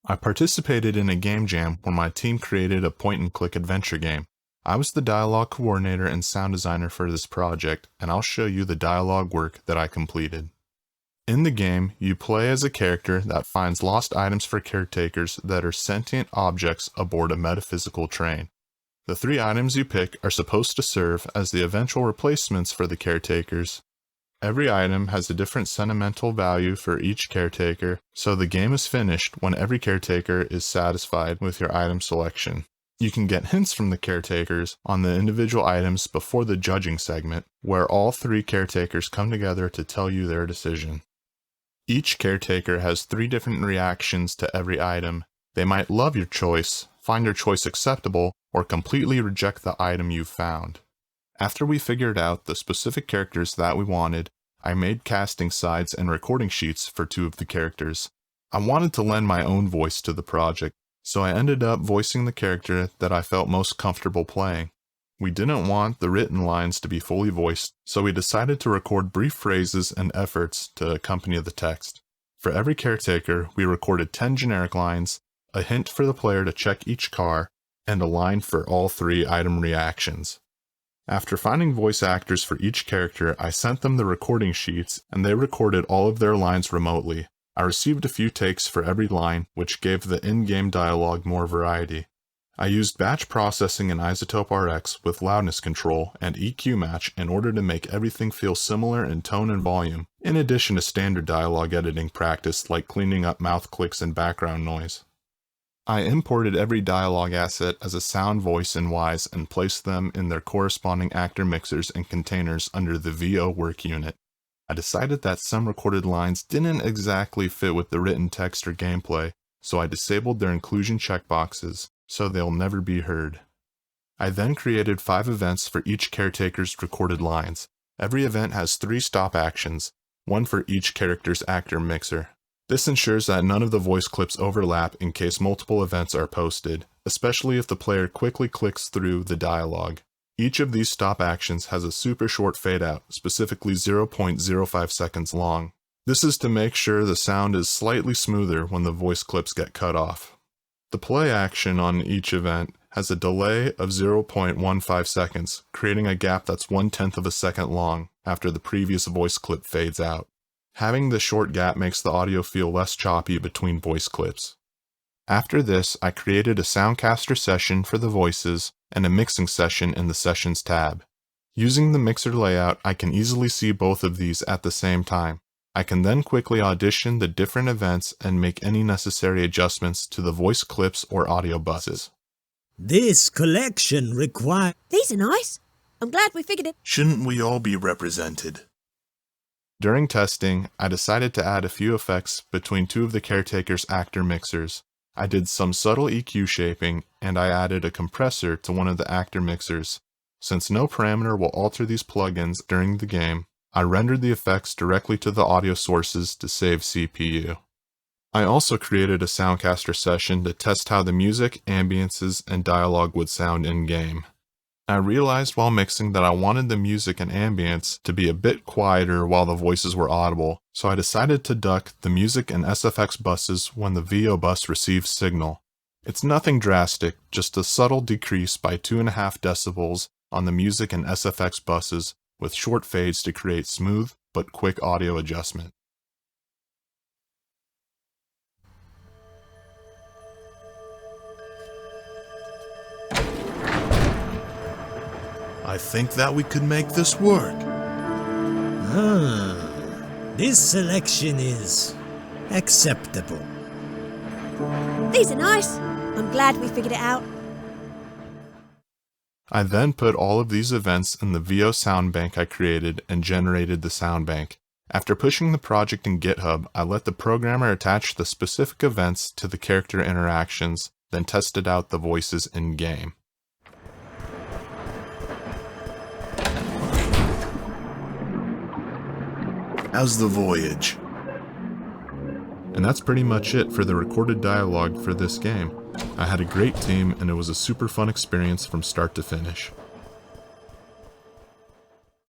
I participated in a game jam where my team created a point-and-click adventure game. I was the dialogue coordinator and sound designer for this project, and I'll show you the dialogue work that I completed. In the game, you play as a character that finds lost items for caretakers that are sentient objects aboard a metaphysical train. The 3 items you pick are supposed to serve as the eventual replacements for the caretakers. Every item has a different sentimental value for each caretaker, so the game is finished when every caretaker is satisfied with your item selection. You can get hints from the caretakers on the individual items before the judging segment, where all 3 caretakers come together to tell you their decision. Each caretaker has 3 different reactions to every item. They might love your choice, find your choice acceptable, or completely reject the item you found. After we figured out the specific characters that we wanted, I made casting sides and recording sheets for 2 of the characters. I wanted to lend my own voice to the project, so I ended up voicing the character that I felt most comfortable playing. We didn't want the written lines to be fully voiced, so we decided to record brief phrases and efforts to accompany the text. For every caretaker, we recorded 10 generic lines, a hint for the player to check each car, and a line for all 3 item reactions. After finding voice actors for each character, I sent them the recording sheets, and they recorded all of their lines remotely. I received a few takes for every line, which gave the in-game dialogue more variety. I used batch processing in Isotope RX with loudness control and EQ match in order to make everything feel similar in tone and volume, in addition to standard dialogue editing practice like cleaning up mouth clicks and background noise. I imported every dialogue asset as a sound voice in Wwise and placed them in their corresponding actor mixers and containers under the VO work unit. I decided that some recorded lines didn't exactly fit with the written text or gameplay, so I disabled their inclusion checkboxes, so they'll never be heard. I then created 5 events for each caretaker's recorded lines. Every event has 3 stop actions, 1 for each character's actor mixer. This ensures that none of the voice clips overlap in case multiple events are posted, especially if the player quickly clicks through the dialogue. Each of these stop actions has a super short fade out, specifically 0.05 seconds long. This is to make sure the sound is slightly smoother when the voice clips get cut off. The play action on each event has a delay of 0.15 seconds, creating a gap that's 1/10 of a second long after the previous voice clip fades out. Having the short gap makes the audio feel less choppy between voice clips. After this, I created a Soundcaster session for the voices and a mixing session in the Sessions tab. Using the mixer layout, I can easily see both of these at the same time. I can then quickly audition the different events and make any necessary adjustments to the voice clips or audio buses. This collection requires... These are nice. I'm glad we figured it. Shouldn't we all be represented? During testing, I decided to add a few effects between 2 of the caretaker's actor mixers. I did some subtle EQ shaping, and I added a compressor to one of the actor mixers. Since no parameter will alter these plugins during the game, I rendered the effects directly to the audio sources to save CPU. I also created a Soundcaster session to test how the music, ambiences, and dialogue would sound in-game. I realized while mixing that I wanted the music and ambience to be a bit quieter while the voices were audible, so I decided to duck the music and SFX buses when the VO bus receives signal. It's nothing drastic, just a subtle decrease by 2.5 decibels on the music and SFX buses with short fades to create smooth but quick audio adjustment. I think that we could make this work. This selection is acceptable. These are nice. I'm glad we figured it out. I then put all of these events in the VO sound bank I created and generated the sound bank. After pushing the project in GitHub, I let the programmer attach the specific events to the character interactions, then tested out the voices in-game. How's the voyage? And that's pretty much it for the recorded dialogue for this game. I had a great team and it was a super fun experience from start to finish.